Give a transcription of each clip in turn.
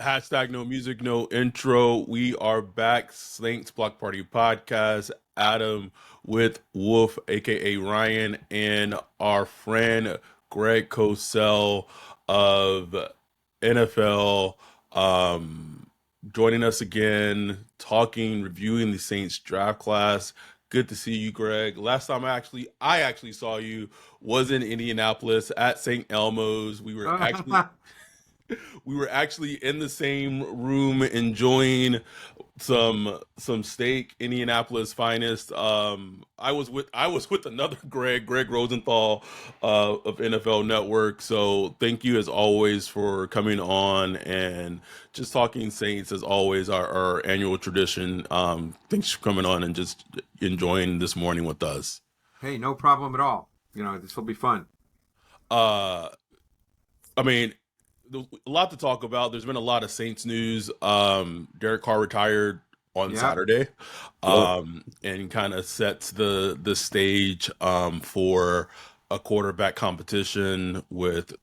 Hashtag no music, no intro. We are back. Saints Block Party Podcast. Adam with Wolf, aka Ryan, and our friend Greg Cosell of NFL, joining us again, talking, reviewing the Saints draft class. Good to see you, Greg. Last time I actually saw you was in Indianapolis at St. Elmo's. We were actually in the same room enjoying some steak, Indianapolis finest. I was with another Greg Rosenthal of NFL Network. So thank you as always for coming on and just talking Saints as always, our annual tradition. Thanks for coming on and just enjoying this morning with us. Hey, no problem at all. This will be fun. Uh, I mean, a lot to talk about. There's been a lot of Saints news. Derek Carr retired on Yeah. Saturday, Yep. and kind of sets the stage for a quarterback competition with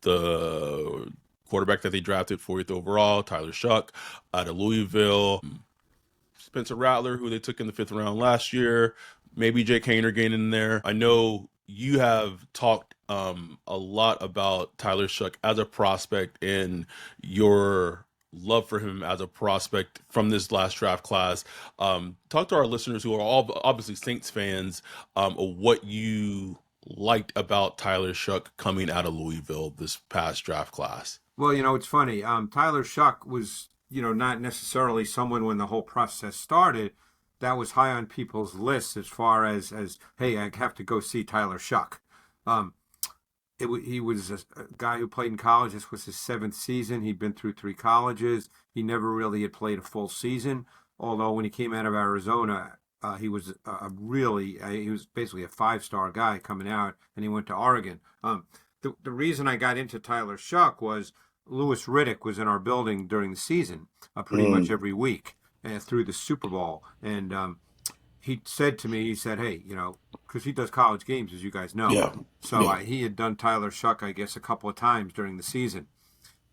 the quarterback that they drafted 40th overall, Tyler Shough, out of Louisville. Spencer Rattler, who they took in the fifth round last year, maybe Jake Hayner getting in there. I know you have talked a lot about Tyler Shough as a prospect and your love for him as a prospect from this last draft class. Talk to our listeners who are all obviously Saints fans, of what you liked about Tyler Shough coming out of Louisville this past draft class. Well, it's funny. Tyler Shough was, not necessarily someone when the whole process started that was high on people's lists as far as hey, I have to go see Tyler Shough. Um, he was a guy who played in college. This was his seventh season. He'd been through three colleges. He never really had played a full season. Although when he came out of Arizona, he was he was basically a five-star guy coming out, and he went to Oregon. The reason I got into Tyler Shough was Louis Riddick was in our building during the season, pretty much every week through the Super Bowl, and he said to me, he said, "Hey, because he does college games, as you guys know, Yeah. so Yeah. he had done Tyler Shough, I guess, a couple of times during the season,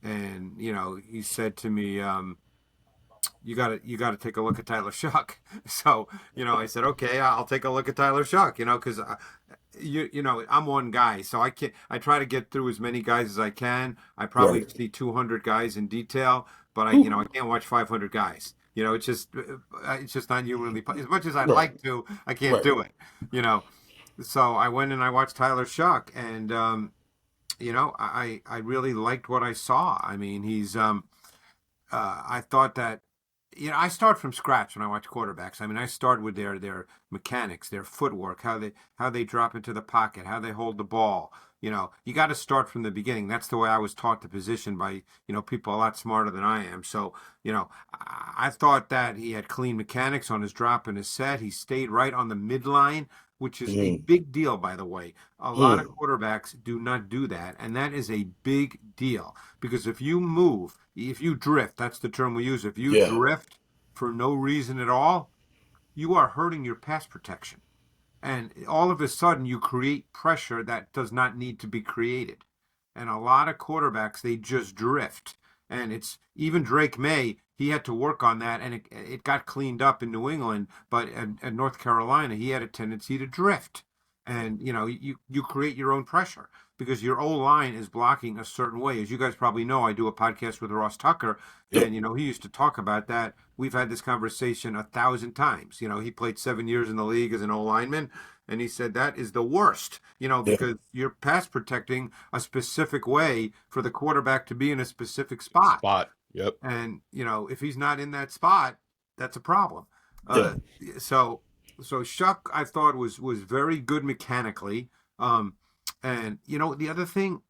and he said to me, you got to take a look at Tyler Shough." So I said, okay, I'll take a look at Tyler Shough, because I'm one guy, so I try to get through as many guys as I can. I probably Right. see 200 guys in detail, but I can't watch 500 guys. It's just not humanly as much as I'd Right. like to. I can't Right. do it. You know, so I went and I watched Tyler Shough, and I really liked what I saw. I mean, I thought that I start from scratch when I watch quarterbacks. I mean, I start with their mechanics, their footwork, how they drop into the pocket, how they hold the ball. You got to start from the beginning. That's the way I was taught the position by people a lot smarter than I am. So I thought that he had clean mechanics on his drop and his set. He stayed right on the midline, which is a Mm. big deal, by the way. A lot of Mm. quarterbacks do not do that, and that is a big deal because if you drift, that's the term we use. If you Yeah. drift for no reason at all, you are hurting your pass protection. And all of a sudden, you create pressure that does not need to be created. And a lot of quarterbacks, they just drift. And it's even Drake May, he had to work on that, and it got cleaned up in New England. But at North Carolina, he had a tendency to drift. And you create your own pressure because your O line is blocking a certain way. As you guys probably know, I do a podcast with Ross Tucker, Yep. and he used to talk about that. We've had this conversation 1,000 times. He played 7 years in the league as an O lineman, and he said that is the worst. Yeah. Because you're pass protecting a specific way for the quarterback to be in a specific spot, Spot. Yep. and if he's not in that spot, that's a problem. Yeah. Uh, so Shough, I thought was very good mechanically. And the other thing,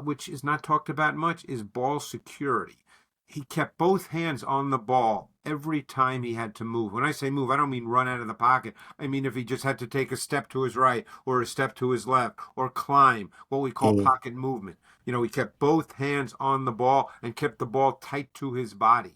which is not talked about much, is ball security. He kept both hands on the ball every time he had to move. When I say move, I don't mean run out of the pocket. I mean if he just had to take a step to his right or a step to his left or climb, what we call Mm. pocket movement. He kept both hands on the ball and kept the ball tight to his body.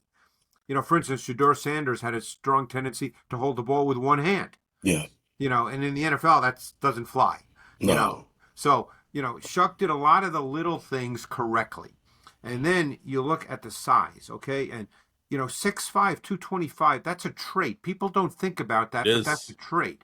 For instance, Shador Sanders had a strong tendency to hold the ball with one hand. Yeah. And in the NFL, that doesn't fly. You know, No. so Shough did a lot of the little things correctly, And then you look at the size, okay? And, 6'5", 225, that's a trait. People don't think about It that, but that's a is. trait.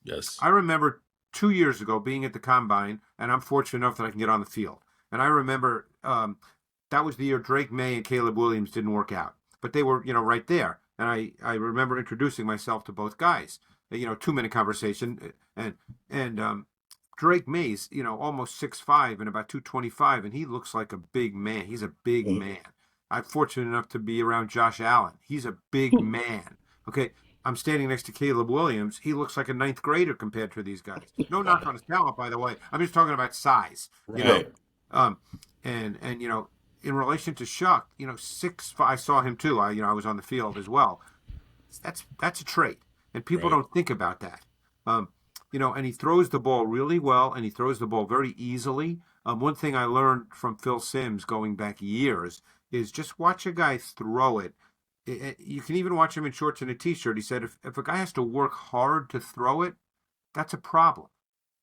Yes. I remember 2 years ago being at the combine, and I'm fortunate enough that I can get on the field. And I remember that was the year Drake May and Caleb Williams didn't work out, but they were, right there. And I remember introducing myself to both guys, 2-minute conversation, and Drake May's, almost 6'5" and about 225, and he looks like a big man. He's a big Mm. man. I'm fortunate enough to be around Josh Allen. He's a big man. Okay, I'm standing next to Caleb Williams. He looks like a ninth grader compared to these guys. No knock on his talent, by the way. I'm just talking about size. Yeah. Um, and in relation to Shough, 6'5", I saw him too. I was on the field as well. That's a trait, and people Right. don't think about that. Um, and he throws the ball really well, and he throws the ball very easily. One thing I learned from Phil Simms going back years is just watch a guy throw it. You can even watch him in shorts and a t-shirt. He said if a guy has to work hard to throw it, that's a problem.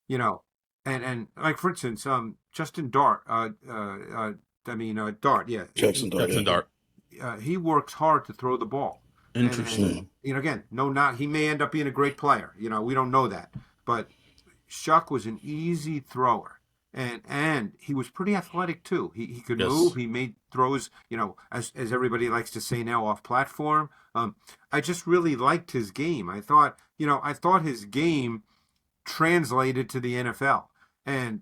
You know, and like for instance, Justin Dart, Dart, yeah, Jackson Dart, Jackson yeah. Dart. he works hard to throw the ball. And Interesting. Mm. again, no, not he may end up being a great player. We don't know that, but Shough was an easy thrower, and he was pretty athletic too. He could move. Yes. He made throws. As everybody likes to say now, off platform. I just really liked his game. I thought his game translated to the NFL, and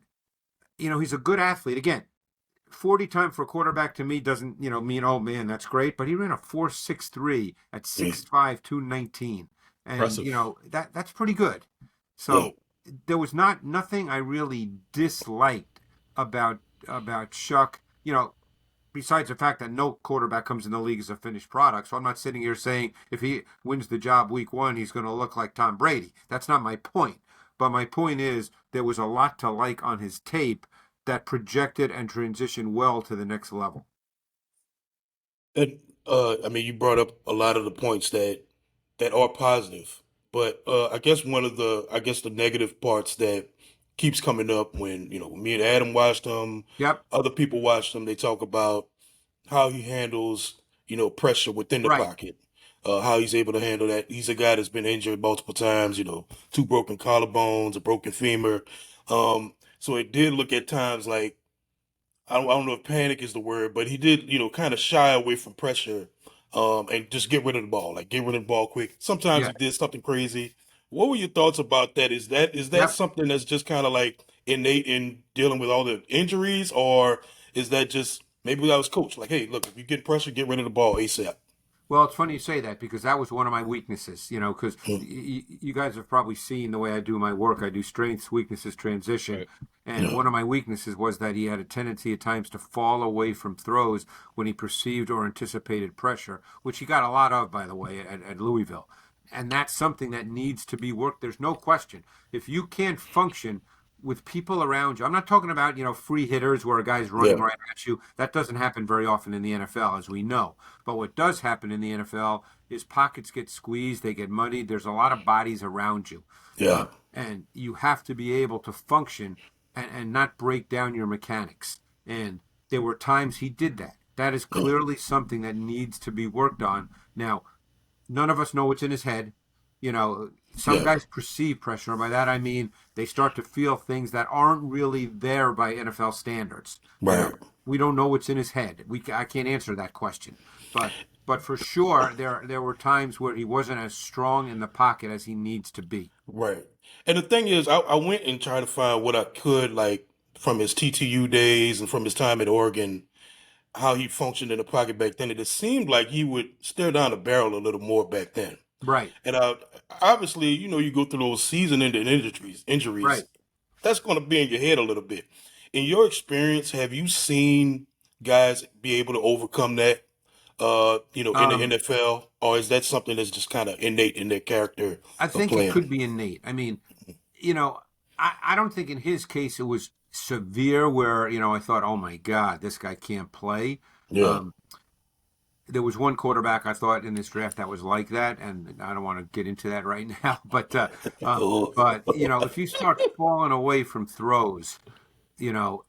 he's a good athlete. Again, 40 time for a quarterback to me doesn't, mean, oh man, that's great. But he ran a 4.63 at Mm. 6'5", 219. And, Impressive. that's pretty good. Yeah. So there was nothing I really disliked about Shough, besides the fact that no quarterback comes in the league as a finished product. So I'm not sitting here saying if he wins the job week one, he's going to look like Tom Brady. That's not my point. But my point is there was a lot to like on his tape that projected and transitioned well to the next level. And I mean, you brought up a lot of the points that are positive, but I guess the negative parts that keeps coming up when me and Adam watched them, Yep. other people watch them. They talk about how he handles pressure within the Right. pocket, how he's able to handle that. He's a guy that's been injured multiple times. Two broken collarbones, a broken femur. So it did look at times like I don't know if panic is the word, but he did, kind of shy away from pressure, and just get rid of the ball, like get rid of the ball quick. Sometimes Yeah. he did something crazy. What were your thoughts about that? Is that Yep. something that's just kind of like innate in dealing with all the injuries, or is that just maybe I was coached like, hey, look, if you get pressure, get rid of the ball ASAP. Well, it's funny you say that because that was one of my weaknesses, because Mm. you guys have probably seen the way I do my work. I do strengths, weaknesses, transition. Right. And Yeah, one of my weaknesses was that he had a tendency at times to fall away from throws when he perceived or anticipated pressure, which he got a lot of, by the way, at Louisville. And that's something that needs to be worked. There's no question. If you can't function with people around you, I'm not talking about, free hitters where a guy's running yeah, right at you. That doesn't happen very often in the NFL, as we know. But what does happen in the NFL is pockets get squeezed, they get muddied. There's a lot of bodies around you. yeah, And you have to be able to function and not break down your mechanics. And there were times he did that. That is yeah, clearly something that needs to be worked on. Now, none of us know what's in his head. Some yeah. guys perceive pressure. And by that I mean they start to feel things that aren't really there by NFL standards. Right. We don't know what's in his head. I can't answer that question. But for sure there were times where he wasn't as strong in the pocket as he needs to be. Right. And the thing is, I went and tried to find what I could, like, from his TTU days and from his time at Oregon, how he functioned in the pocket back then. And it seemed like he would stare down the barrel a little more back then. Right. And obviously, you go through those season-ending injuries, Right. that's going to be in your head a little bit. In your experience, have you seen guys be able to overcome that, in the Um, NFL, or is that something that's just kind of innate in their character I of think it playing? could be innate. I mean, you know, I don't think in his case it was severe where, I thought, oh my God, this guy can't play. Yeah. Um, there was one quarterback I thought in this draft that was like that, and I don't want to get into that right now. Oh, But if you start falling away from throws, you know,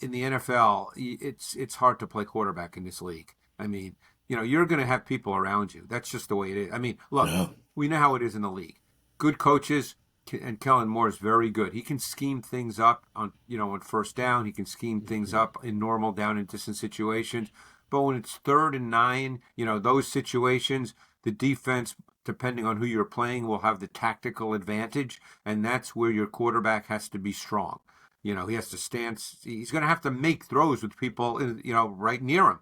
in the NFL, it's hard to play quarterback in this league. I mean, you're going to have people around you. That's just the way it is. I mean, look, Yeah. we know how it is in the league. Good coaches, and Kellen Moore is very good. He can scheme things up on first down. He can scheme things up in normal down and distance situations. But when it's 3rd and 9, those situations, the defense, depending on who you're playing, will have the tactical advantage, and that's where your quarterback has to be strong. He has to stand. He's going to have to make throws with people, right near him.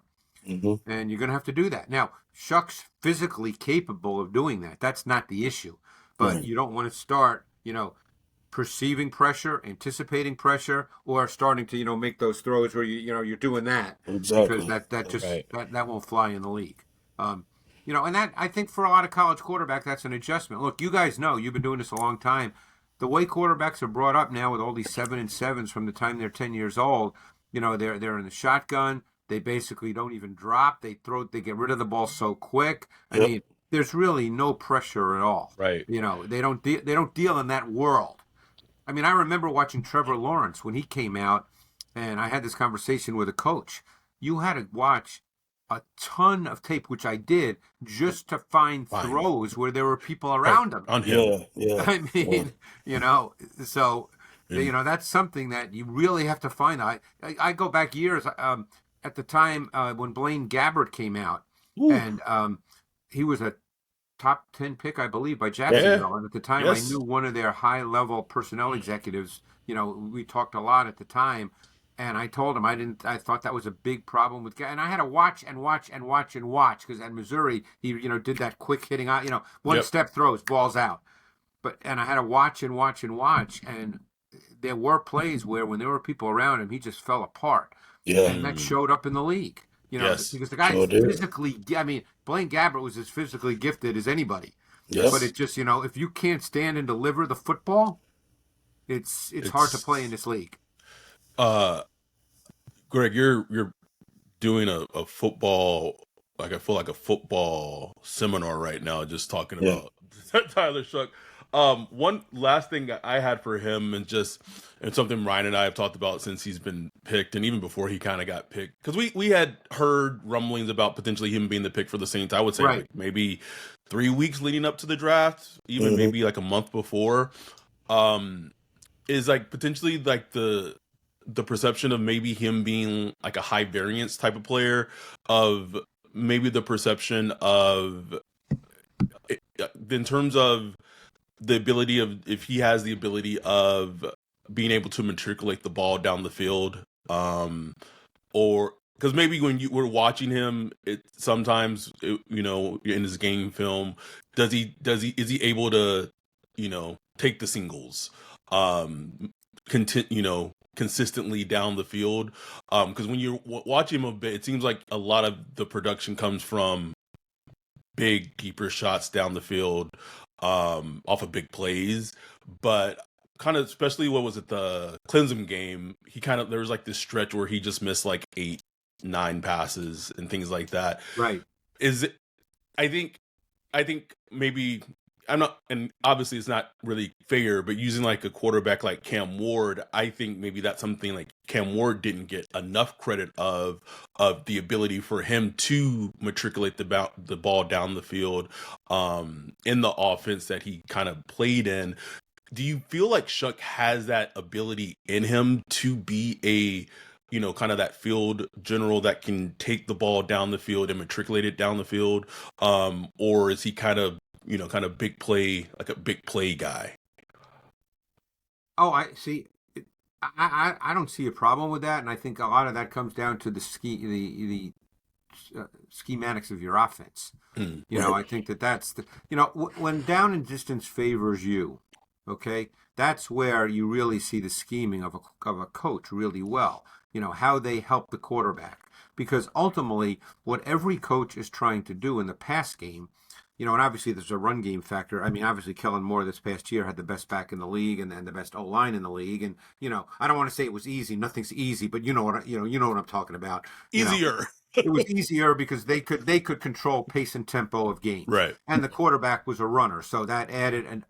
Mm-hmm. And you're going to have to do that. Now, Shough's physically capable of doing that. That's not the issue. But Right. you don't want to start, perceiving pressure, anticipating pressure, or starting to, make those throws where you're doing that. Exactly. Because that just Right. that won't fly in the league. And that, I think, for a lot of college quarterbacks, that's an adjustment. Look, you guys know, you've been doing this a long time. The way quarterbacks are brought up now with all these 7-7s from the time they're 10 years old, they're in the shotgun. They basically don't even drop. They get rid of the ball so quick. I Yep. mean, there's really no pressure at all. Right. They don't deal in that world. I mean, I remember watching Trevor Lawrence when he came out, and I had this conversation with a coach. You had to watch a ton of tape, which I did, just to find Fine. throws where there were people around him. On him. Yeah. I mean, so that's something that you really have to find. I go back years. At the time when Blaine Gabbert came out, Ooh. and he was a top 10 pick, I believe, by Jacksonville. And at the time, Yes. I knew one of their high-level personnel executives. We talked a lot at the time, and I told him I thought that was a big problem with, and I had to watch because at Missouri he did that quick hitting out, one Yep. step throws, balls out. And I had to watch, and there were plays where when there were people around him, he just fell apart. Yeah. And that showed up in the league. Yes. Because the guy Sure did. physically, I mean, Blaine Gabbert was as physically gifted as anybody. Yes. But it just, if you can't stand and deliver the football, it's hard to play in this league. Greg, you're doing a football, like I feel like a football seminar right now, just talking Yeah. about Tyler Shough. One last thing I had for him, and something Ryan and I have talked about since he's been picked, and even before he kind of got picked, because we had heard rumblings about potentially him being the pick for the Saints. I would say Right. like maybe 3 weeks leading up to the draft, even Mhm. maybe like a month before. Is like potentially like the perception of maybe him being like a high variance type of player, of maybe the perception of in terms of the ability of, if he has the ability of being able to matriculate the ball down the field, or because maybe when you were watching him, in his game film, is he able to take the singles, consistently down the field, because when you're watching him a bit, it seems like a lot of the production comes from big keeper shots down the field, off of big plays. But kind of, especially what was it, the Clemson game, there was like this stretch where he just missed like 8-9 passes and things like that. Right. I think maybe I'm not, and obviously it's not really fair, but using like a quarterback like Cam Ward, I think maybe that's something like Cam Ward didn't get enough credit of the ability for him to matriculate the ball down the field, in the offense that he kind of played in. Do you feel like Shough has that ability in him to be a, kind of that field general that can take the ball down the field and matriculate it down the field? Or is he kind of big play, like a big play guy? Oh, I see. I don't see a problem with that, and I think a lot of that comes down to the schematics of your offense. I think that's when down and distance favors you, okay, that's where you really see the scheming of a coach really well. How they help the quarterback, because ultimately what every coach is trying to do in the pass game, and obviously there's a run game factor. I mean, obviously Kellen Moore this past year had the best back in the league and the best O-line in the league. And, I don't want to say it was easy. Nothing's easy, but you know what I'm talking about. Easier. it was easier because they could control pace and tempo of games, Right. and the quarterback was a runner, so that added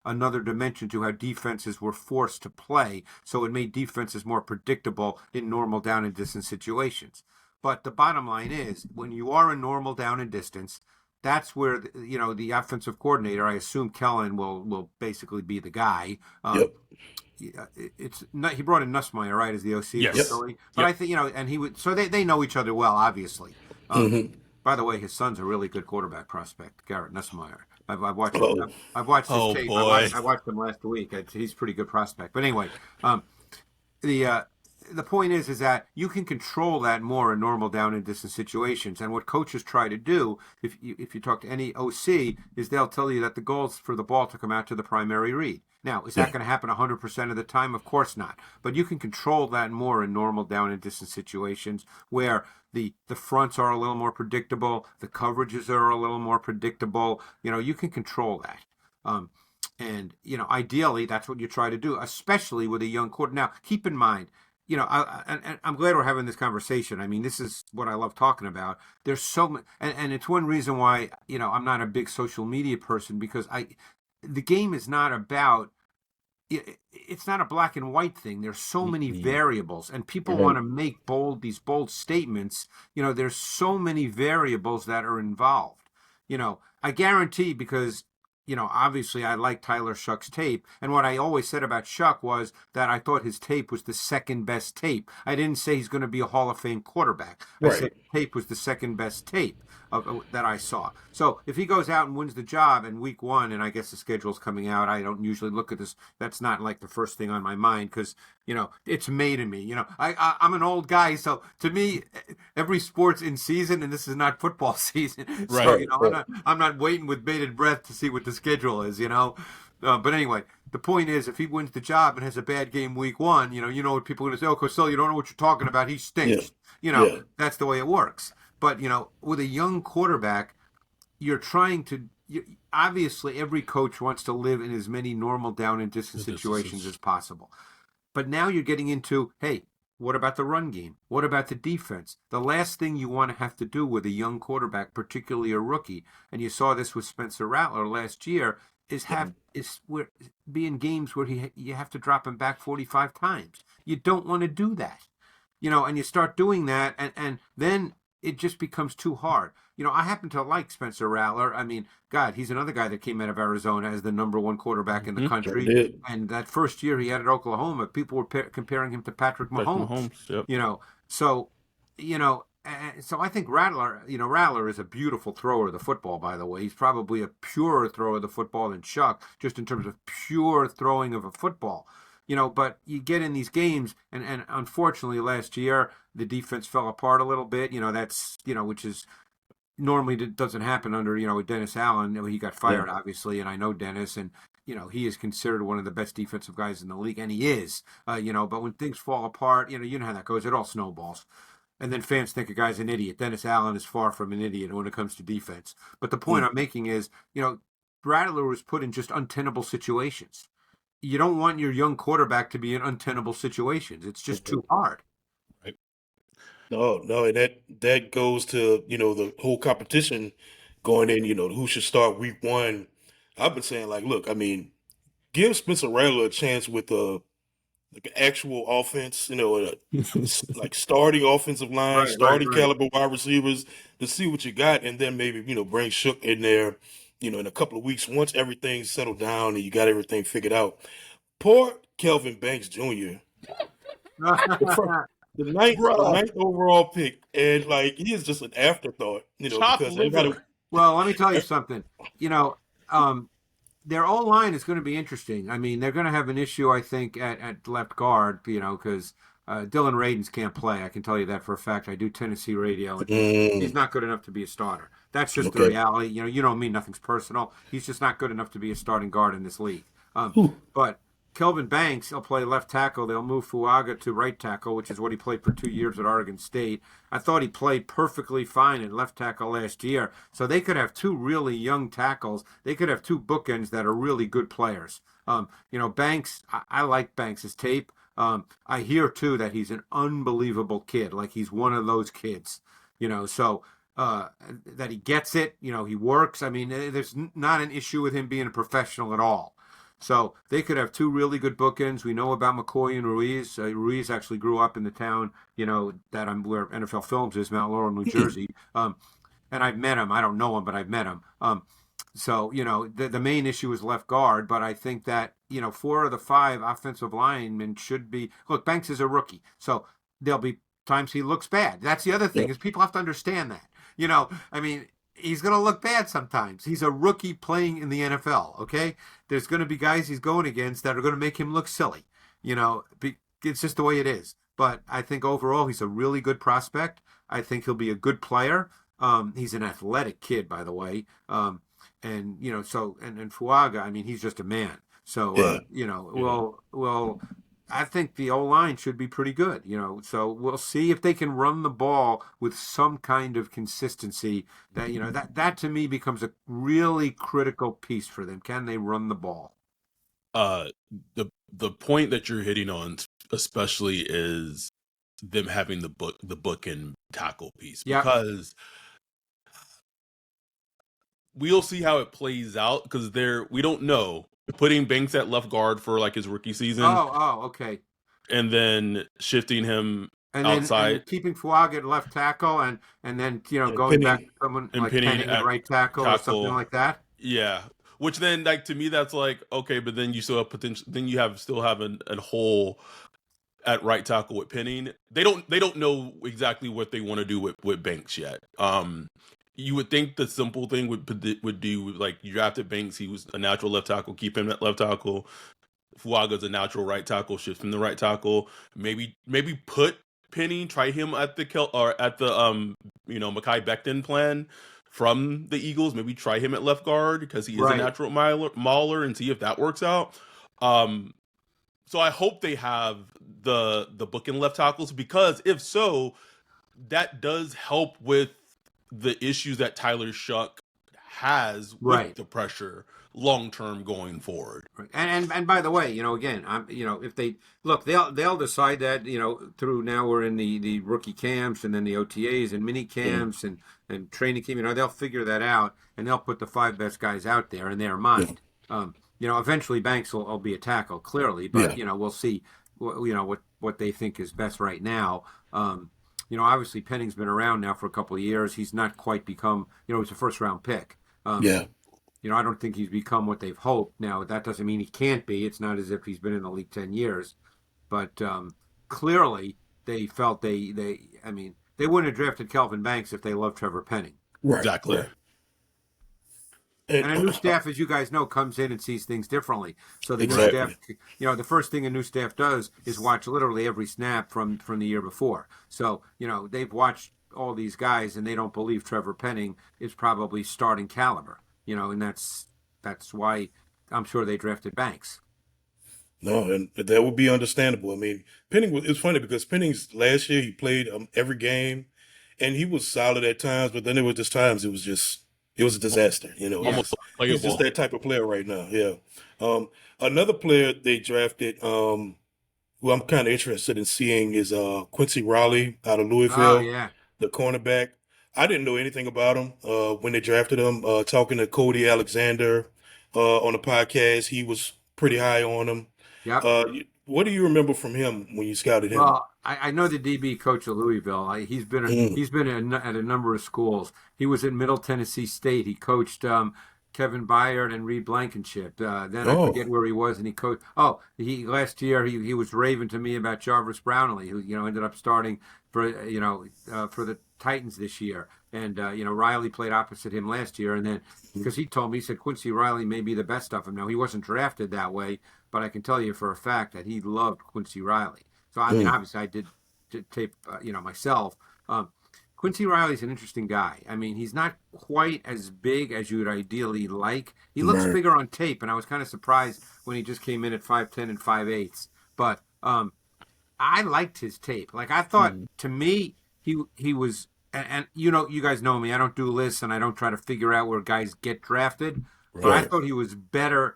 another dimension to how defenses were forced to play. So it made defenses more predictable in normal down and distance situations. But the bottom line is, when you are in normal down and distance, that's where the offensive coordinator. I assume Kellen will basically be the guy. Yep. It's not, he brought in Nussmeier, right, as the OC for Yep. Yes. Philly. But Yep. I think and he would, so they know each other well, obviously. Hmm. By the way, his son's a really good quarterback prospect, Garrett Nussmeier. I've watched Oh, I've watched his Oh tape. boy. I watched him last week. He's a pretty good prospect. But anyway, the uh, the point is that you can control that more in normal down and distance situations. And what coaches try to do, if you talk to any OC, is they'll tell you that the goal is for the ball to come out to the primary read. Now, is that yeah. going to happen 100% of the time? Of course not. But you can control that more in normal down and distance situations where the fronts are a little more predictable, the coverages are a little more predictable. You can control that. And ideally, that's what you try to do, especially with a young quarterback. Now, keep in mind, and I'm glad we're having this conversation. I mean, this is what I love talking about. There's so much, and it's one reason why I'm not a big social media person, because the game is not about. It's not a black and white thing. There's so many Mhm. variables, and people want Right. to make these bold statements. There's so many variables that are involved. I guarantee, because obviously I like Tyler Shough's tape, and what I always said about Shough was that I thought his tape was the second best tape. I didn't say he's going to be a Hall of Fame quarterback. I said Right. tape was the second best tape that I saw. So if he goes out and wins the job in week one, and I guess the schedule's coming out, I don't usually look at this. That's not like the first thing on my mind, because it's made in me. I'm an old guy, so to me, every sport's in season, and this is not football season. So Right. Right. I'm Right. not waiting with bated breath to see what the schedule is. But anyway, the point is, if he wins the job and has a bad game week one, you know what people are going to say. Oh, Cosell, you don't know what you're talking about. He Yeah. stinks. Yeah. That's the way it works. But with a young quarterback, you're trying to. Obviously, every coach wants to live in as many normal down and distance The situations distances. as possible. But now you're getting into, hey, what about the run game? What about the defense? The last thing you want to have to do with a young quarterback, particularly a rookie, and you saw this with Spencer Rattler last year, is Mhm. be in games where you have to drop him back 45 times. You don't want to do that. And you start doing that, and then it just becomes too hard. I happen to like Spencer Rattler. I mean, God, he's another guy that came out of Arizona as the number one quarterback in the Hmm. Sure country. did. And that first year he had at Oklahoma, people were comparing him to Patrick Patrick Mahomes. Mahomes. Yep. So so I think Rattler is a beautiful thrower of the football. By the way, he's probably a purer thrower of the football than Shough, just in terms of pure throwing of a football. But you get in these games, and unfortunately last year the defense fell apart a little bit. That's which is normally doesn't happen under Dennis Allen. He got Yeah. fired, obviously, and I know Dennis, and he is considered one of the best defensive guys in the league, and he is. But when things fall apart, you know how that goes. It all snowballs. And then fans think a guy's an idiot. Dennis Allen is far from an idiot when it comes to defense. But the point Mm. I'm making is, Rattler was put in just untenable situations. You don't want your young quarterback to be in untenable situations. It's just Mhm. too hard. Right. No, no, and that goes to the whole competition going in. Who should start week one? I've been saying, like, look, I mean, give Spencer Rattler a chance with like an actual offense, like starting offensive line, Right, right, starting right. caliber wide receivers to see what you got, and then maybe bring Shook in there, in a couple of weeks once everything's settled down and you got everything figured out. Poor Kelvin Banks Jr. the fir- the Bruh. ninth overall pick, and like he is just an afterthought, Chopped because everybody. liver. Well, let me tell you something. You know, um, their O line is going to be interesting. I mean, they're going to have an issue, I think, at left guard. Because Dylan Radins can't play. I can tell you that for a fact. I do Tennessee radio, and he's Mm, not good enough to be a starter. That's just the okay. reality. You know me. Nothing's personal. He's just not good enough to be a starting guard in this league. Whew. But Kelvin Banks, he'll play left tackle. They'll move Fuaga to right tackle, which is what he played for 2 years at Oregon State. I thought he played perfectly fine at left tackle last year. So they could have two really young tackles. They could have two bookends that are really good players. Banks, I like Banks' tape. I hear too that he's an unbelievable kid. Like he's one of those kids. So that he gets it, he works. I mean, there's not an issue with him being a professional at all. So they could have two really good bookends. We know about McCoy and Ruiz. Ruiz actually grew up in the town, that I'm where NFL Films is, Mount Laurel, New Jersey. And I've met him. I don't know him, but I've met him. So, the main issue is left guard, but I think that, 4 of the 5 offensive linemen should be. Look, Banks is a rookie, so there'll be times he looks bad. That's the other thing, is people have to understand that. I mean, he's going to look bad sometimes. He's a rookie playing in the NFL, okay? There's going to be guys he's going against that are going to make him look silly. It's just the way it is. But I think overall he's a really good prospect. I think he'll be a good player. He's an athletic kid, by the way. And Fuaga, I mean, he's just a man. So, well, I think the O-line should be pretty good, so we'll see if they can run the ball with some kind of consistency that to me becomes a really critical piece for them. Can they run the ball? The point that you're hitting on especially is them having the book and tackle piece, because we'll see how it plays out, because we don't know. Putting Banks at left guard for like his rookie season. Okay. And then shifting him and outside. And keeping Fuaga at left tackle and then, going back to someone like Penning at right tackle or something like that. Yeah. Which then, like, to me, that's like, okay, but then you still have potential. Then you still have a hole at right tackle with Penning. They don't know exactly what they want to do with Banks yet. You would think the simple thing would do, like, you drafted Banks, he was a natural left tackle, keep him at left tackle. Fuaga's a natural right tackle, shift him to right tackle. Maybe put Penning, try him at the Mekhi Becton plan from the Eagles. Maybe try him at left guard, because he is a natural mauler, and see if that works out. So I hope they have the book and left tackles, because if so, that does help with the issues that Tyler Shough has with the pressure long term going forward. And by the way, again, if they look, they'll decide that, through now we're in the rookie camps and then the OTAs and mini camps and training camp, they'll figure that out, and they'll put the 5 best guys out there in their mind. Eventually Banks will be a tackle, clearly, but we'll see what they think is best right now. Obviously Penning's been around now for a couple of years. He's not quite become, he's a first round pick. I don't think he's become what they've hoped. Now, that doesn't mean he can't be. It's not as if he's been in the league 10 years. But clearly they felt they wouldn't have drafted Kelvin Banks if they loved Trevor Penning. Right. Exactly. Right. And a new staff, as you guys know, comes in and sees things differently. So the new staff, the first thing a new staff does is watch literally every snap from the year before. So, they've watched all these guys, and they don't believe Trevor Penning is probably starting caliber. And that's why I'm sure they drafted Banks. No, and that would be understandable. I mean, it's funny because Penning's last year, he played every game, and he was solid at times, but then there was just times it was a disaster. He's just that type of player right now. Yeah. Another player they drafted, who I'm kind of interested in seeing, is Quincy Riley out of Louisville, the cornerback. I didn't know anything about him when they drafted him. Talking to Cody Alexander on the podcast, he was pretty high on him. What do you remember from him when you scouted him? Well, I know the DB coach of Louisville. He's been at a number of schools. He was at Middle Tennessee State. He coached Kevin Byard and Reed Blankenship. Then I forget where he was, and he coached. Last year he was raving to me about Jarvis Brownlee, who ended up starting for the Titans this year. And Riley played opposite him last year, and then because he told me, he said Quincy Riley may be the best of him. Now, he wasn't drafted that way, but I can tell you for a fact that he loved Quincy Riley. So I mean, obviously I did tape myself. Quincy Riley's an interesting guy. I mean, he's not quite as big as you would ideally like. He looks bigger on tape, and I was kind of surprised when he just came in at 5'10" and 5'8". But I liked his tape. Like, I thought, to me, he was, and you guys know me. I don't do lists, and I don't try to figure out where guys get drafted. But I thought he was better.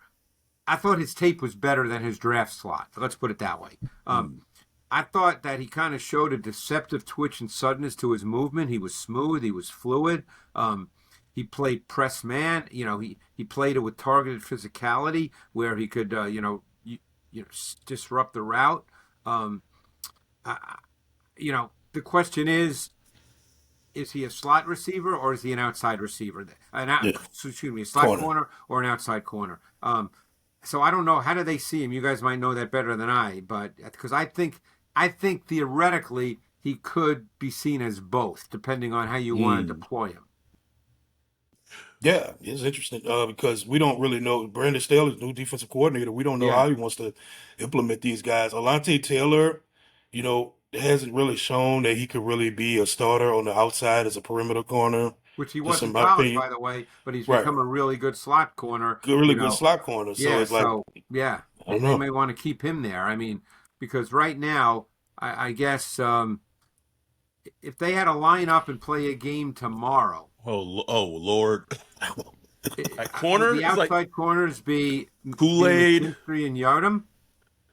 I thought his tape was better than his draft slot. Let's put it that way. I thought that he kind of showed a deceptive twitch and suddenness to his movement. He was smooth. He was fluid. He played press man. He played it with targeted physicality where he could, disrupt the route. Um, I, the question is he a slot receiver or is he an outside receiver? Yeah, Excuse me, a slot corner. corner or an outside corner? So I don't know. How do they see him? You guys might know that better than I, but because I think theoretically he could be seen as both, depending on how you want to Mm. deploy him. Yeah, it's interesting because we don't really know. Brandon Staley's new defensive coordinator. We don't know Yeah, how he wants to implement these guys. Alante Taylor, hasn't really shown that he could really be a starter on the outside as a perimeter corner, which he just was in in my college, opinion. by the way, but he's Right. become a really good slot corner. Good, really You good know, slot corner. So yeah. it's like, So yeah, I they, don't they know. may want to keep him there. I mean, because right now, I guess if they had to line up and play a game tomorrow, Oh Lord. At would corner, the it's like outside corners be Kool-Aid. McKinstry and Yardum?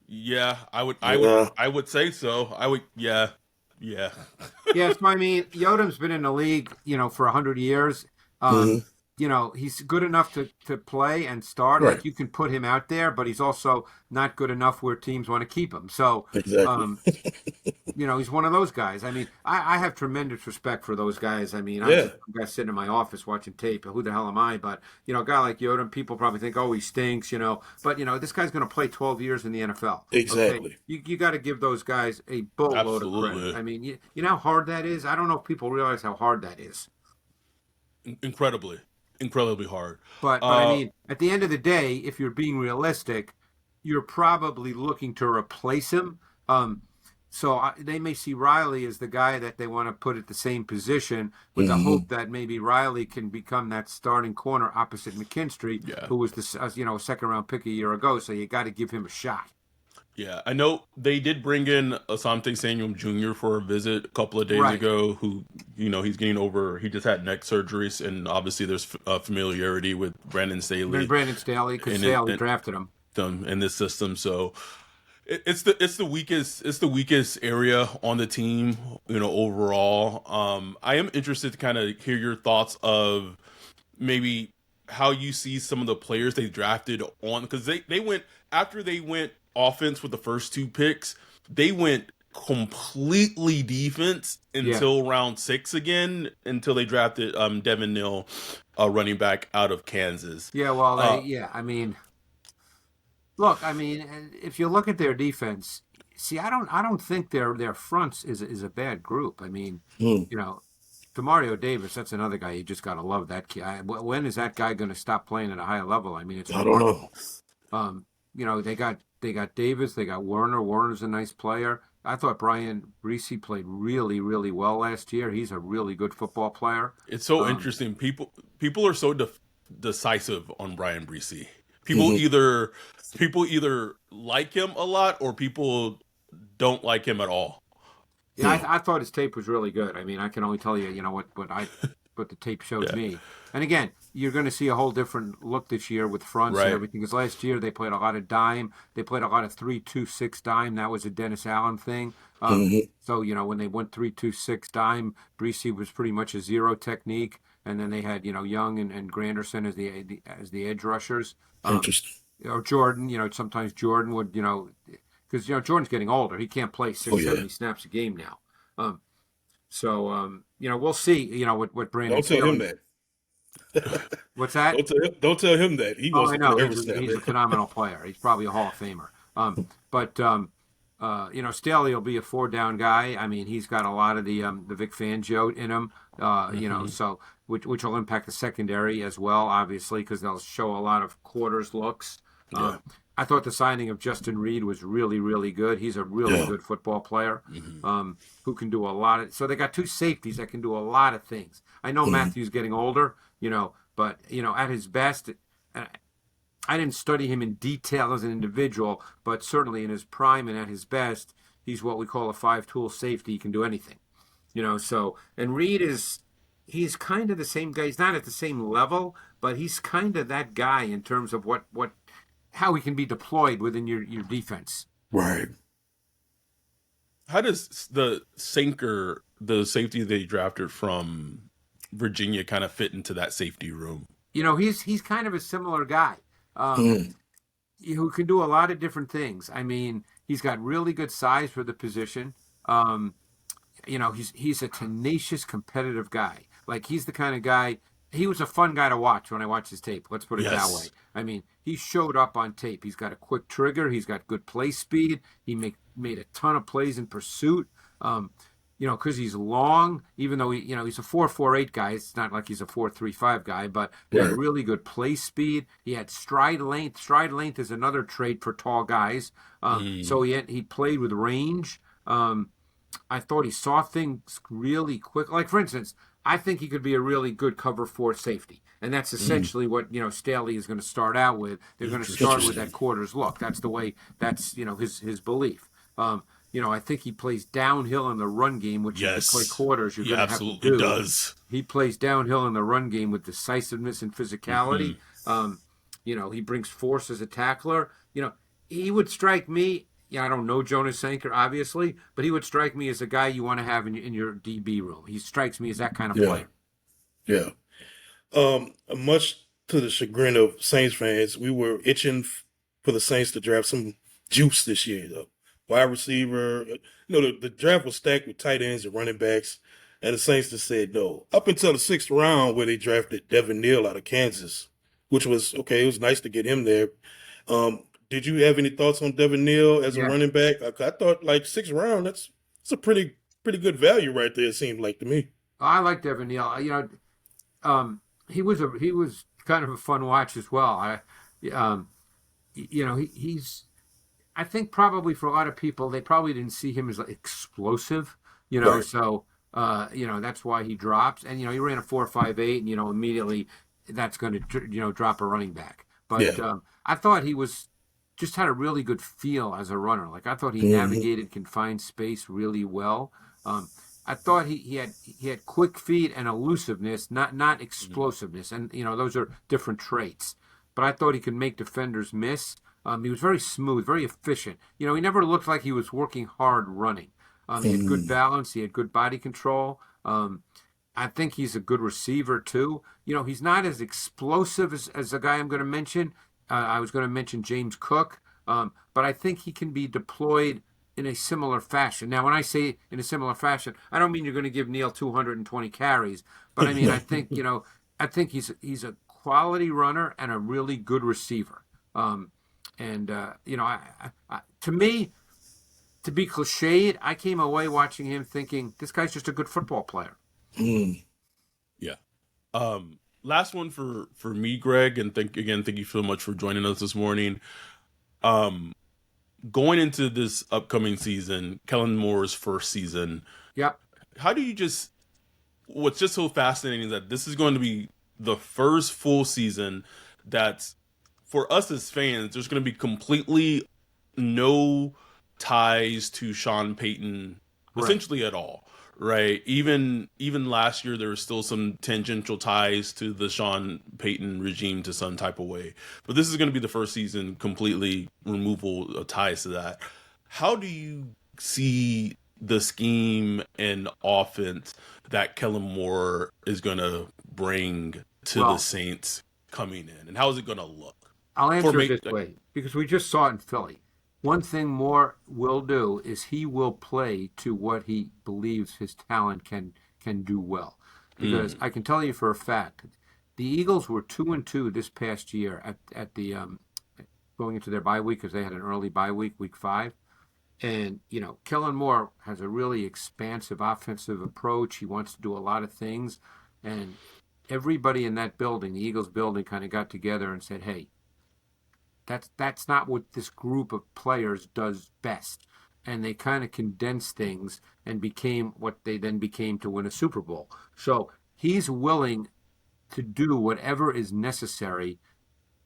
Yeah, I would, I would, Yeah. I would say so. I would, yeah, yeah. Yes, I mean Yodom's been in the league, for 100 years. Um, Hmm. he's good enough to play and start. Right. Like you can put him out there, but he's also not good enough where teams want to keep him. So, Exactly. um, he's one of those guys. I mean, I have tremendous respect for those guys. I mean, I'm Yeah. just a guy sitting in my office watching tape. Who the hell am I? But a guy like Yodom, people probably think, oh, he stinks. But this guy's going to play 12 years in the NFL. Okay, Exactly. you got to give those guys a boatload of credit. Absolutely. I mean, you know how hard that is. I don't know if people realize how hard that is. Incredibly, incredibly hard. But I Uh, mean, at the end of the day, if you're being realistic, you're probably looking to replace him. So they may see Riley as the guy that they want to put at the same position, with the Hmm. hope that maybe Riley can become that starting corner opposite McKinstry, yeah, who was second round pick a year ago. So you got to give him a shot. yeah. I know they did bring in Asante Samuel Jr. for a visit a couple of days Right. ago. Who, he's getting over. He just had neck surgeries, and obviously there's familiarity with Brandon And Staley Brandon Staley, because and it, Staley and drafted him. them in this system. So it's the weakest area on the team, overall. I am interested to kind of hear your thoughts of maybe how you see some of the players they drafted on, because they went after they went offense with the first two picks, they went completely defense Yeah. until round 6 again, until they drafted Devin Neal, running back out of Kansas. Yeah. Well, Uh, I mean, look, if you look at their defense, see, I don't think their fronts is a bad group. I mean, Hmm. you know, Demario Davis, that's another guy you just got to love that kid. When is that guy going to stop playing at a high level? I mean, it's I don't know. remarkable. They got Davis, they got Werner. Werner's a nice player. I thought Brian Reese played really, really well last year. He's a really good football player. It's so Um, interesting. People are so decisive on Brian Breesy. People Hmm. either people either like him a lot or people don't like him at all. Yeah, Hmm. I thought his tape was really good. I mean, I can only tell you, what the tape showed Yeah. me. And again, you're going to see a whole different look this year with fronts and Right. everything. Because last year they played a lot of dime. They played a lot of 3-2-6 dime. That was a Dennis Allen thing. Hmm. So when they went 3-2-6 dime, Breesy was pretty much a zero technique. And then they had Young and Granderson as the edge rushers. Interesting. Or Jordan. Sometimes Jordan would because Jordan's getting older. He can't play Oh six, yeah. 70 snaps a game now. So we'll see. What Brandon Don't tell him Staley. that. What's that? Don't tell him that. He Oh, wants I to play know. every He's a, snap. he's a phenomenal player. He's probably a Hall of Famer. But Staley will be a four down guy. I mean, he's got a lot of the Vic Fangio in him. Hmm. So which will impact the secondary as well, obviously, because they'll show a lot of quarters looks. Yeah. I thought the signing of Justin Reed was really, really good. He's a really Yeah. good football player, Hmm. who can do a lot of. So they got two safeties that can do a lot of things. I know Hmm. Matthew's getting older, but at his best, uh, I didn't study him in detail as an individual, but certainly in his prime and at his best, he's what we call a five-tool safety. He can do anything. And Reed he's kind of the same guy. He's not at the same level, but he's kind of that guy in terms of how he can be deployed within your defense. Right. How does the sinker, the safety they drafted from Virginia, kind of fit into that safety room? He's kind of a similar guy. Um, Mm, who can do a lot of different things. I mean, he's got really good size for the position. Um, he's a tenacious, competitive guy. Like he's the kind of guy. He was a fun guy to watch when I watched his tape. Let's put it that way. Yes. I mean, he showed up on tape. He's got a quick trigger. He's got good play speed. He made a ton of plays in pursuit. Um, because he's long, even though he's a 4.48 guy. It's not like he's a 4.35 guy, but he had right. really good play speed. He had stride length. Stride length is another trait for tall guys. So Mm, he played with range. I thought he saw things really quick. Like for instance, I think he could be a really good cover four safety, and that's Mm, essentially what Staley is going to start out with. They're going to start with interesting. that quarters look. That's the way. That's his belief. I think he plays downhill in the run game, which if you play Yes, quarters, you're he going to have to absolutely do. does. He plays downhill in the run game with decisiveness and physicality. Hmm. He brings force as a tackler. He would strike me. Yeah, I don't know Jonas Sanker, obviously, but he would strike me as a guy you want to have in your DB room. He strikes me as that kind of yeah, player. yeah. Much to the chagrin of Saints fans, we were itching for the Saints to draft some juice this year. Though wide receiver, the draft was stacked with tight ends and running backs, and the Saints just said no. Up until the sixth round, where they drafted Devin Neal out of Kansas, which was okay. It was nice to get him there. Did you have any thoughts on Devin Neal as a Yeah, running back? I thought like sixth round, that's a pretty good value right there. It seemed like to me. I like Devin Neal. He was kind of a fun watch as well. Um, he's I think probably for a lot of people, they probably didn't see him as like, explosive, Right. so that's why he drops. And he ran a 4.58, and immediately that's going to drop a running back. But Yeah. I thought he was just had a really good feel as a runner. Like I thought he Hmm. navigated confined space really well. Um, I thought he had quick feet and elusiveness, not explosiveness, and those are different traits. But I thought he could make defenders miss. He was very smooth, very efficient. He never looked like he was working hard running. He had good Hmm. balance. He had good body control. I think he's a good receiver too. He's not as explosive as the guy I'm going to mention. I was going to mention James Cook, but I think he can be deployed in a similar fashion. Now, when I say in a similar fashion, I don't mean you're going to give Neal 220 carries, but I mean No. I think he's a quality runner and a really good receiver. And to me, to be cliched, I came away watching him thinking this guy's just a good football player. Mm. Yeah. Last one for me, Greg, and thank you so much for joining us this morning. Um, Going into this upcoming season, Kellen Moore's first season, Yep. how do you just what's just so fascinating is that this is going to be the first full season that's for us as fans, there's going to be completely no ties to Sean Payton Right. essentially at all, right? Even last year there was still some tangential ties to the Sean Payton regime to some type of way. But this is going to be the first season completely removal of ties to that. How do you see the scheme and offense that Kellen Moore is going to bring to the Well, Saints coming in, and how is it going to look I'll for answer it make? this way because we just saw it in Philly. One thing Moore will do is he will play to what he believes his talent can do well. Because Mm, I can tell you for a fact, the Eagles were 2-2 this past year at the going into their bye week because they had an early bye week, week 5. And Kellen Moore has a really expansive offensive approach. He wants to do a lot of things, and everybody in that building, the Eagles building, kind of got together and said, "Hey, that's not what this group of players does best." And they kind of condensed things and became what they then became to win a Super Bowl. So he's willing to do whatever is necessary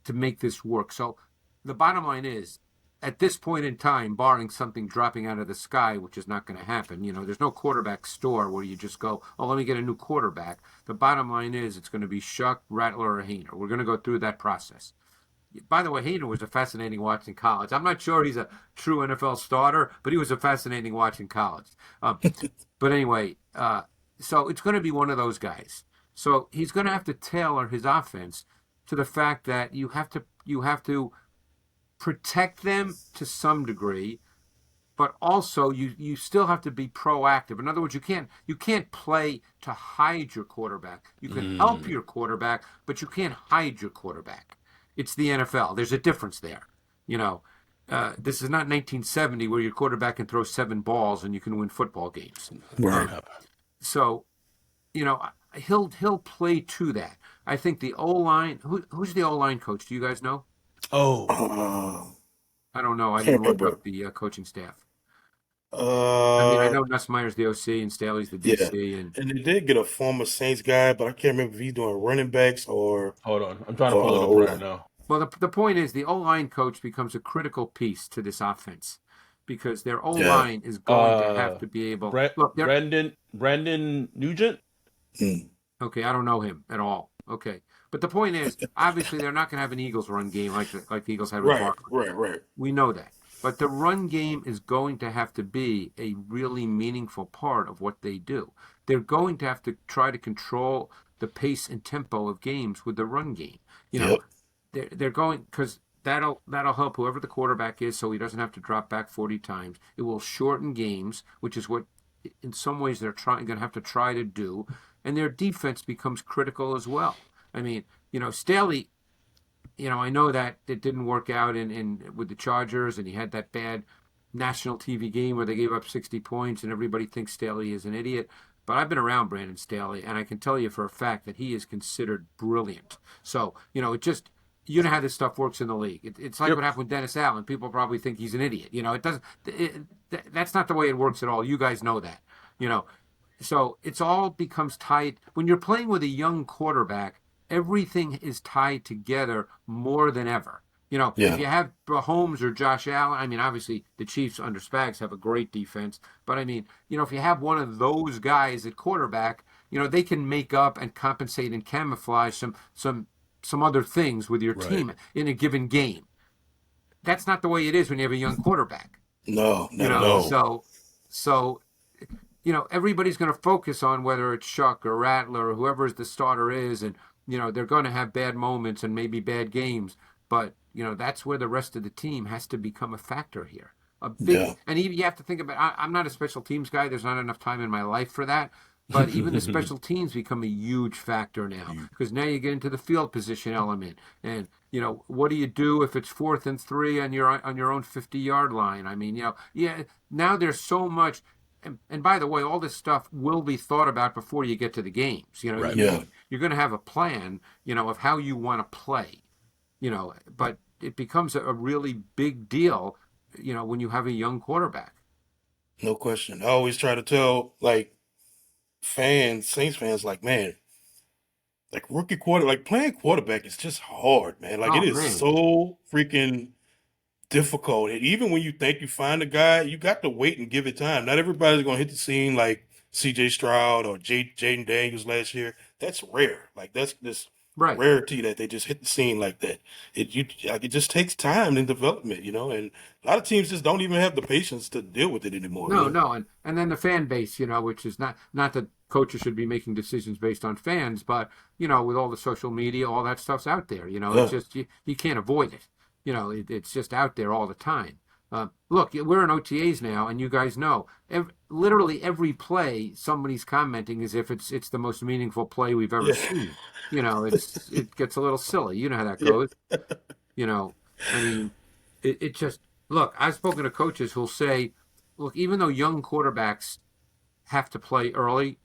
to make this work. So the bottom line is, at this point in time, barring something dropping out of the sky, which is not going to happen, there's no quarterback store where you just go, oh, let me get a new quarterback. The bottom line is it's going to be Shough, Rattler, or Hayner. We're going to go through that process. By the way, Hayner was a fascinating watch in college. I'm not sure he's a true NFL starter, but he was a fascinating watch in college. But anyway, so it's going to be one of those guys. So he's going to have to tailor his offense to the fact that you have to protect them to some degree, but also you still have to be proactive. In other words, you can't play to hide your quarterback. You can help Mm, your quarterback, but you can't hide your quarterback. It's the NFL. There's a difference there. You know, this is not 1970 where your quarterback can throw 7 balls and you can win football games. Right. Um, so he'll play to that. I think the O line. Who's the O line coach? Do you guys know? oh, Uh, I don't know. I can't didn't look remember. up the coaching staff. I mean, I Uh, know Nussmeier's the OC and Staley's the yeah. DC, and And they did get a former Saints guy, but I can't remember if he's doing running backs hold on. I'm trying to or pull it up O right line. now. well, the point is the O line coach becomes a critical piece to this offense because their O Yeah. line is going to have to be able. Look, they're Brandon Nugent. Mm. okay. I don't know him at all. Okay, but the point is, obviously, they're not going to have an Eagles run game like the Eagles had with Right, Barkley. right, right. We know that. But the run game is going to have to be a really meaningful part of what they do. They're going to have to try to control the pace and tempo of games with the run game. You know, Yep. they're going because that'll help whoever the quarterback is, so he doesn't have to drop back 40 times. It will shorten games, which is what in some ways they're going to have to try to do, and their defense becomes critical as well. I mean, Staley, I know that it didn't work out in with the Chargers, and he had that bad national TV game where they gave up 60 points, and everybody thinks Staley is an idiot. But I've been around Brandon Staley, and I can tell you for a fact that he is considered brilliant. So, it just, how this stuff works in the league. It's like Yep. what happened with Dennis Allen. People probably think he's an idiot. It doesn't. That's not the way it works at all. You guys know that. You know, so it's all becomes tied when you're playing with a young quarterback. Everything is tied together more than ever. If Yeah. you have Mahomes or Josh Allen, I mean, obviously the Chiefs under Spags have a great defense, but I mean, if you have one of those guys at quarterback, they can make up and compensate and camouflage some other things with your Right. team in a given game. That's not the way it is when you have a young quarterback. No, You not at know, No. all. so everybody's going to focus on whether it's Shough or Rattler or whoever the starter is, and they're going to have bad moments and maybe bad games, but that's where the rest of the team has to become a factor here. A big, Yeah. and even you have to think about. I'm not a special teams guy. There's not enough time in my life for that. But even the special teams become a huge factor now You- because now you get into the field position element, and what do you do if it's 4th and 3 on your own 50-yard line? I mean, yeah. Now there's so much, and by the way, all this stuff will be thought about before you get to the games. right. Yeah. You're going to have a plan, of how you want to play, but it becomes a really big deal, when you have a young quarterback. No question. I always try to tell like fans, Saints fans, like, man, like rookie quarter, like playing quarterback is just hard, man. Like it Oh is man, so freaking difficult. And even when you think you find a guy, you got to wait and give it time. Not everybody's gonna hit the scene like CJ Stroud or Jaden Daniels last year. That's rare. Like that's this right? rarity that they just hit the scene like that. It just takes time in development, and a lot of teams just don't even have the patience to deal with it anymore, No, no, and then the fan base, which is not that coaches should be making decisions based on fans, but with all the social media, all that stuff's out there. It's Yeah. just you can't avoid it. It's just out there all the time. Look, we're in OTAs now, and you guys know, literally every play somebody's commenting as if it's the most meaningful play we've ever Yeah. seen. It gets a little silly. You know how that Yeah. goes. You know, I mean, it just look. I've spoken to coaches who'll say, look, even though young quarterbacks have to play early,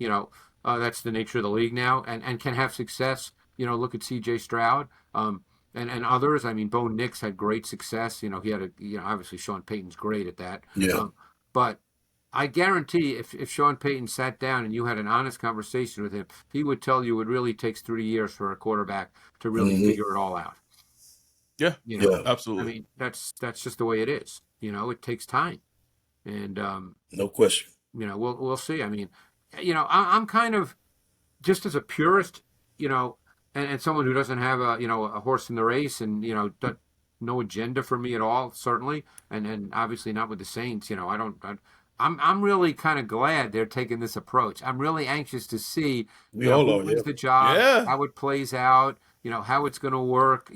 that's the nature of the league now, and can have success. Look at C.J. Stroud. And others. I mean, Bo Nix had great success. He had obviously Sean Payton's great at that. Yeah. But I guarantee if Sean Payton sat down and you had an honest conversation with him, he would tell you it really takes 3 years for a quarterback to really Hmm. figure it all out. Yeah. Yeah. I Absolutely. mean, that's just the way it is. It takes time, and No question. we'll see. I mean, I'm kind of just as a purist, you know, and someone who doesn't have a horse in the race, and no agenda for me at all, certainly, and obviously not with the Saints. I don't. I'm really kind of glad they're taking this approach. I'm really anxious to see We all who are, wins yeah. the job, Yeah, how it plays out, how it's going to work.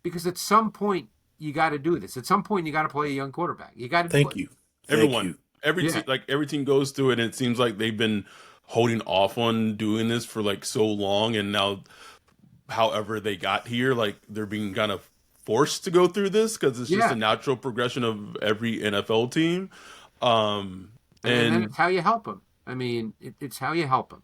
Because at some point you got to do this. At some point you got to play a young quarterback. You got to do Thank it. you. Thank everyone, you. every Yeah. team, like every team goes through it, and it seems like they've been holding off on doing this for like so long, and now, however they got here, like they're being kind of forced to go through this because it's just a Yeah. natural progression of every NFL team. Um, And then and it's how you help them. I mean, it's how you help them.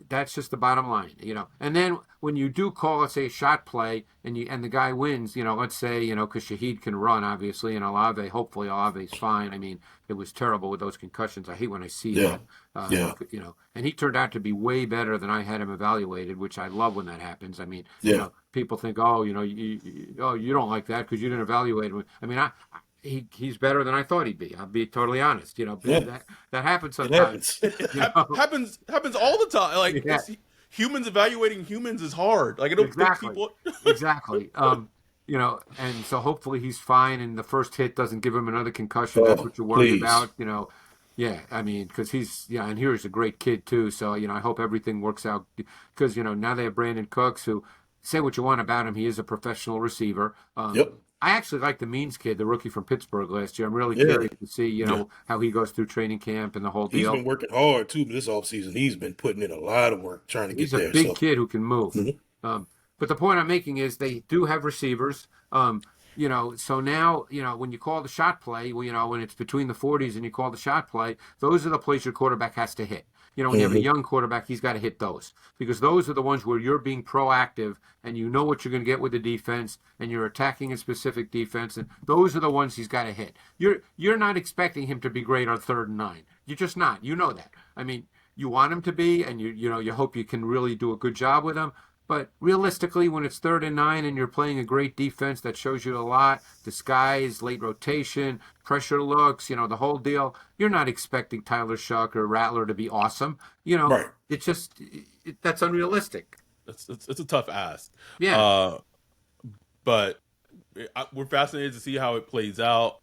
That's just the bottom line. And then when you do call, let's say, a shot play, and the guy wins, let's say, because Shaheed can run, obviously, and Olave, hopefully Olave's fine. I mean, it was terrible with those concussions. I hate when I see Yeah. that. Yeah. And he turned out to be way better than I had him evaluated, which I love when that happens. I mean, Yeah. people think, oh, you don't like that because you didn't evaluate him. I mean, he's better than I thought he'd be. I'll be totally honest. Yeah. That happens It sometimes. happens. You know, happens all the time. Like yeah, it's humans evaluating humans is hard. Like I don't think exactly, people. exactly. And so hopefully he's fine, and the first hit doesn't give him another concussion. That's Oh, what you worry please. about. Yeah, I mean, because and here's a great kid too. So I hope everything works out because now they have Brandon Cooks, who, say what you want about him, he is a professional receiver. Yep. I actually like the Means kid, the rookie from Pittsburgh last year. I'm really Yeah. curious to see, Yeah, how he goes through training camp and the whole He's deal. been working hard too this offseason. He's been putting in a lot of work trying to get He's a there. big So kid who can move. mhm. But the point I'm making is they do have receivers. So now, when you call the shot play, when it's between the 40s and you call the shot play, those are the plays your quarterback has to hit. When you have a Mhm. young quarterback, he's got to hit those because those are the ones where you're being proactive and you know what you're going to get with the defense and you're attacking a specific defense, and those are the ones he's got to hit. You're not expecting him to be great on 3rd and 9. You're just not. You know that. I mean, you want him to be, and you hope you can really do a good job with him. But realistically, when it's 3rd and 9 and you're playing a great defense that shows you a lot, disguise, late rotation, pressure looks, the whole deal, you're not expecting Tyler Shough or Rattler to be awesome. Right. It's just that's unrealistic. it's a tough ask. Yeah. Uh, but we're fascinated to see how it plays out.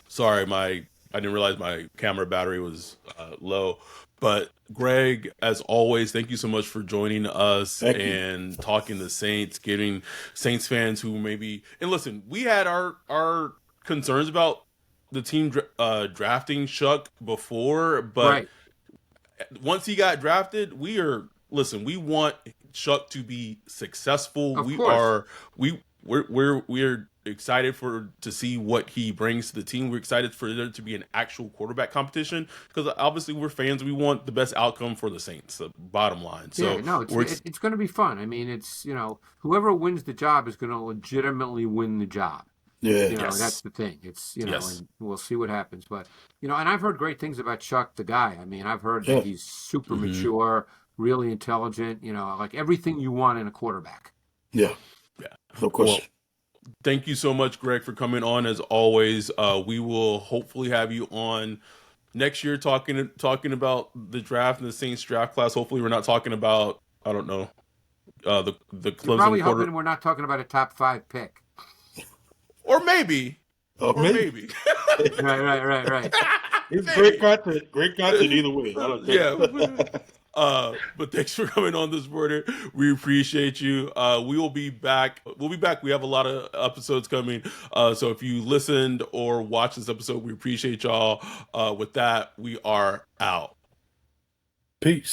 Sorry, I didn't realize my camera battery was low. But Greg, as always, thank you so much for joining us Thank you. and talking the Saints, getting Saints fans who maybe, and listen, we had our concerns about the team drafting Shough before, but Right. once he got drafted, we want Shough to be successful. Of course. We're excited to see what he brings to the team. We're excited for there to be an actual quarterback competition because obviously we're fans. We want the best outcome for the Saints. The bottom line. Yeah, So no, it's we're it's going to be fun. I mean, whoever wins the job is going to legitimately win the job. Yeah. That's yes, the thing. It's, yes, and we'll see what happens. But, and I've heard great things about Chuck, the guy. I mean, I've heard that Yeah. he's super hmm mature, really intelligent, like everything you want in a quarterback. Yeah. yeah. No Well, question. thank you so much, Greg, for coming on. As always, we will hopefully have you on next year talking about the draft and the Saints draft class. Hopefully, we're not talking about, I don't know, the You're Clemson probably quarter, hoping we're not talking about a top 5 pick. or maybe, or Maybe. maybe. Right, right, right, right. It's great Maybe. content. Great content either way. I don't Yeah. care. But thanks for coming on this border. We appreciate you. We will be back. We'll be back. We have a lot of episodes coming. So if you listened or watched this episode, we appreciate y'all. With that, we are out. Peace.